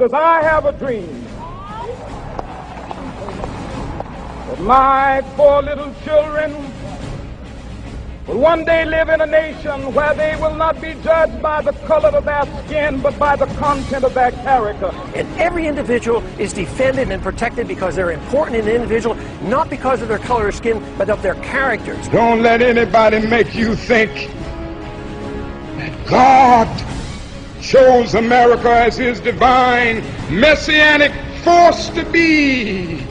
Because I have a dream that my 4 little children will one day live in a nation where they will not be judged by the color of their skin, but by the content of their character. And every individual is defended and protected because they're important in the individual, not because of their color of skin, but of their characters. Don't let anybody make you think that God chose America as his divine messianic force to be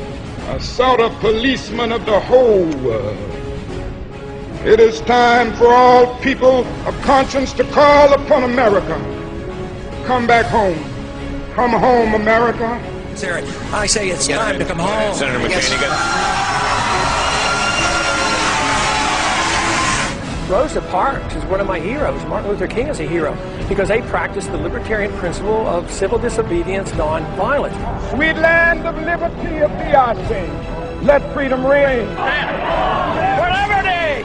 a sort of policeman of the whole world. It is time for all people of conscience to call upon America. Come back home. Come home, America. Sarah, I say it's time to come home. Senator McCain, you got Rosa Parks is one of my heroes. Martin Luther King is a hero because they practiced the libertarian principle of civil disobedience, non-violence. Sweet land of liberty of thee I sing. Let freedom reign. Whatever day!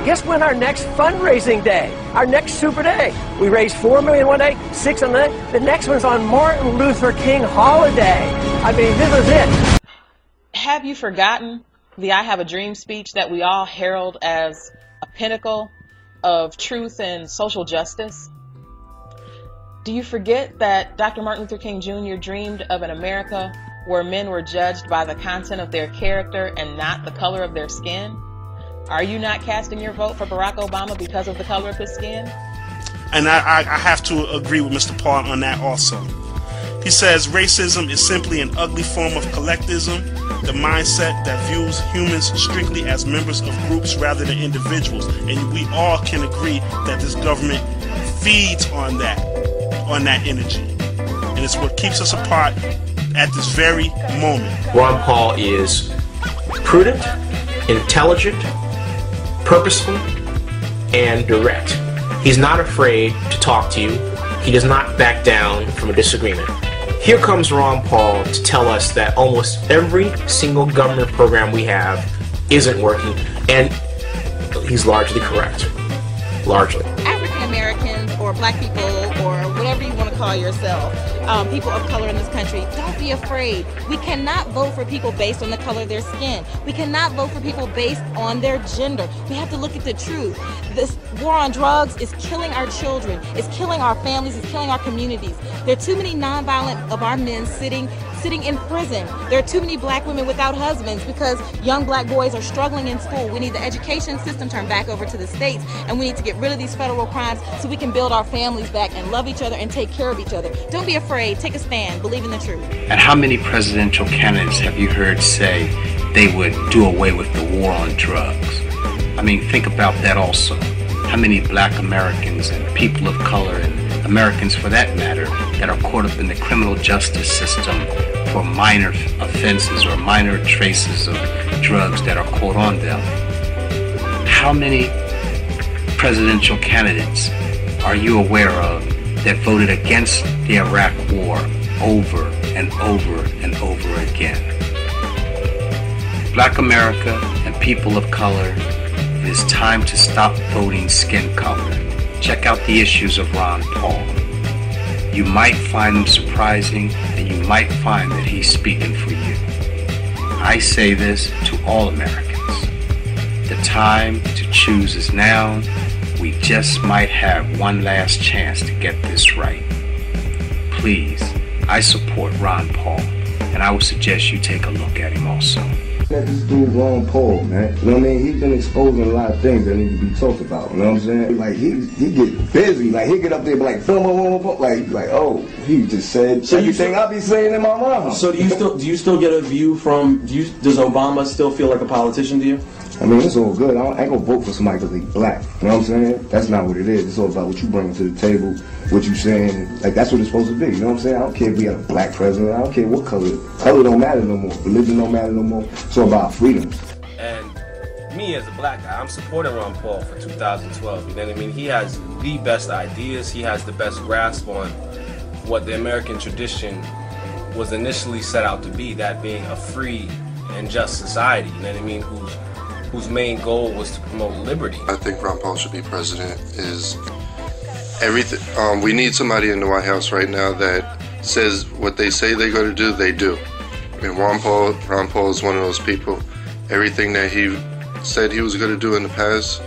Guess when our next fundraising day, our next super day? We raised $4 million one day, 6 on the next one's on Martin Luther King holiday. I mean, this is it. Have you forgotten the I Have a Dream speech that we all herald as a pinnacle of truth and social justice? Do you forget that Dr. Martin Luther King Jr. dreamed of an America where men were judged by the content of their character and not the color of their skin? Are you not casting your vote for Barack Obama because of the color of his skin? And I have to agree with Mr. Paul on that also. He says racism is simply an ugly form of collectivism, the mindset that views humans strictly as members of groups rather than individuals. And we all can agree that this government feeds on that energy. And it's what keeps us apart at this very moment. Ron Paul is prudent, intelligent, purposeful, and direct. He's not afraid to talk to you. He does not back down from a disagreement. Here comes Ron Paul to tell us that almost every single government program we have isn't working, and he's largely correct. Largely. African Americans or black people or whatever you want to call yourself, people of color in this country, don't be afraid. We cannot vote for people based on the color of their skin. We cannot vote for people based on their gender. We have to look at the truth. This war on drugs is killing our children. It's killing our families. It's killing our communities. There are too many nonviolent of our men sitting in prison. There are too many black women without husbands because young black boys are struggling in school. We need the education system turned back over to the states, and we need to get rid of these federal crimes so we can build our families back and love each other and take care of each other. Don't be afraid. Take a stand. Believe in the truth. And how many presidential candidates have you heard say they would do away with the war on drugs? I mean, think about that also. How many black Americans and people of color and Americans for that matter that are caught up in the criminal justice system for minor offenses or minor traces of drugs that are caught on them? How many presidential candidates are you aware of that voted against the Iraq War over and over and over again? Black America and people of color, it is time to stop voting skin color. Check out the issues of Ron Paul. You might find them surprising, and you might find that he's speaking for you. I say this to all Americans. The time to choose is now. We just might have one last chance to get this right. Please, I support Ron Paul, and I would suggest you take a look at him also. This dude Ron Paul, man. You know what I mean? He's been exposing a lot of things that need to be talked about. You know what I'm saying? Like he get busy. Like he get up there and be like, like oh, he just said so everything I be saying in my mouth. So do you still get a view from? Does Obama still feel like a politician to you? I mean, it's all good. I ain't gonna vote for somebody because they black. You know what I'm saying? That's not what it is. It's all about what you bring to the table, what you saying. Like, that's what it's supposed to be. You know what I'm saying? I don't care if we got a black president. I don't care what color. Color don't matter no more. Religion don't matter no more. It's all about freedom. And me as a black guy, I'm supporting Ron Paul for 2012. You know what I mean? He has the best ideas. He has the best grasp on what the American tradition was initially set out to be, that being a free and just society. You know what I mean? Whose main goal was to promote liberty. I think Ron Paul should be president is everything. We need somebody in the White House right now that says what they say they're going to do, they do. And Ron Paul is one of those people. Everything that he said he was going to do in the past,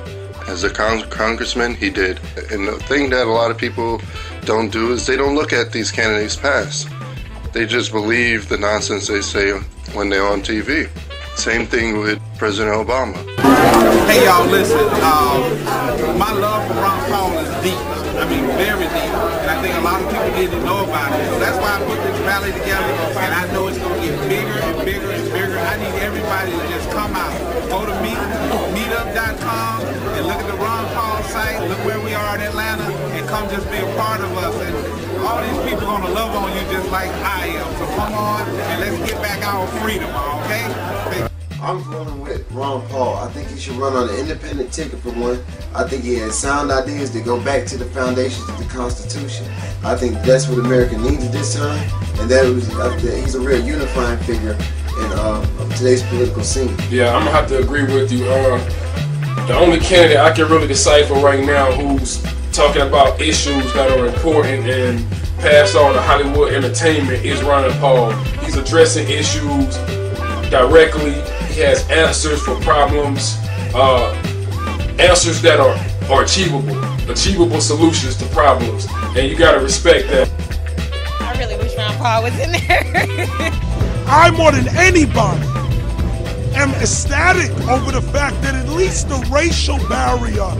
as a congressman, he did. And the thing that a lot of people don't do is they don't look at these candidates past. They just believe the nonsense they say when they're on TV. Same thing with President Obama. Hey y'all, listen, my love for Ron Paul is deep. I mean, very deep. And I think a lot of people didn't know about it. So that's why I put this rally together. And I know it's going to get bigger and bigger and bigger. I need everybody to just come out. Go to meetup.com and look at the Ron Paul site. Look where we are in Atlanta and come just be a part of us. And all these people are going to love on you just like I am. So come on and let's get back our freedom, okay? I'm running with Ron Paul. I think he should run on an independent ticket for one. I think he has sound ideas to go back to the foundations of the Constitution. I think that's what America needs at this time, and he's a real unifying figure in of today's political scene. Yeah, I'm gonna have to agree with you. The only candidate I can really decipher right now who's talking about issues that are important and past all the Hollywood entertainment is Ron Paul. He's addressing issues directly. He has answers for problems, answers that are achievable solutions to problems, and you gotta respect that. I really wish Ron Paul was in there. I, more than anybody, am ecstatic over the fact that at least the racial barrier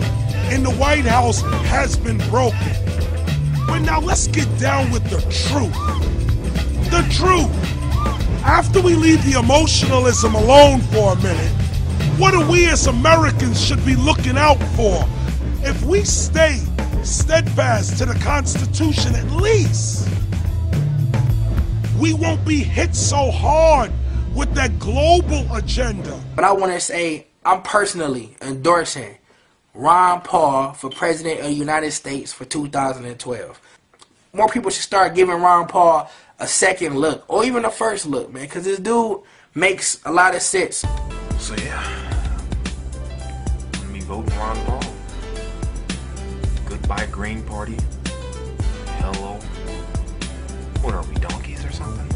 in the White House has been broken. But now let's get down with the truth. The truth. After we leave the emotionalism alone for a minute, what do we as Americans should be looking out for? If we stay steadfast to the Constitution at least, we won't be hit so hard with that global agenda. But I want to say, I'm personally endorsing Ron Paul for President of the United States for 2012. More people should start giving Ron Paul a second look, or even a first look, man, because this dude makes a lot of sense. So yeah, I'm gonna be voting Ron Paul. Goodbye Green Party. Hello. What are we, donkeys or something?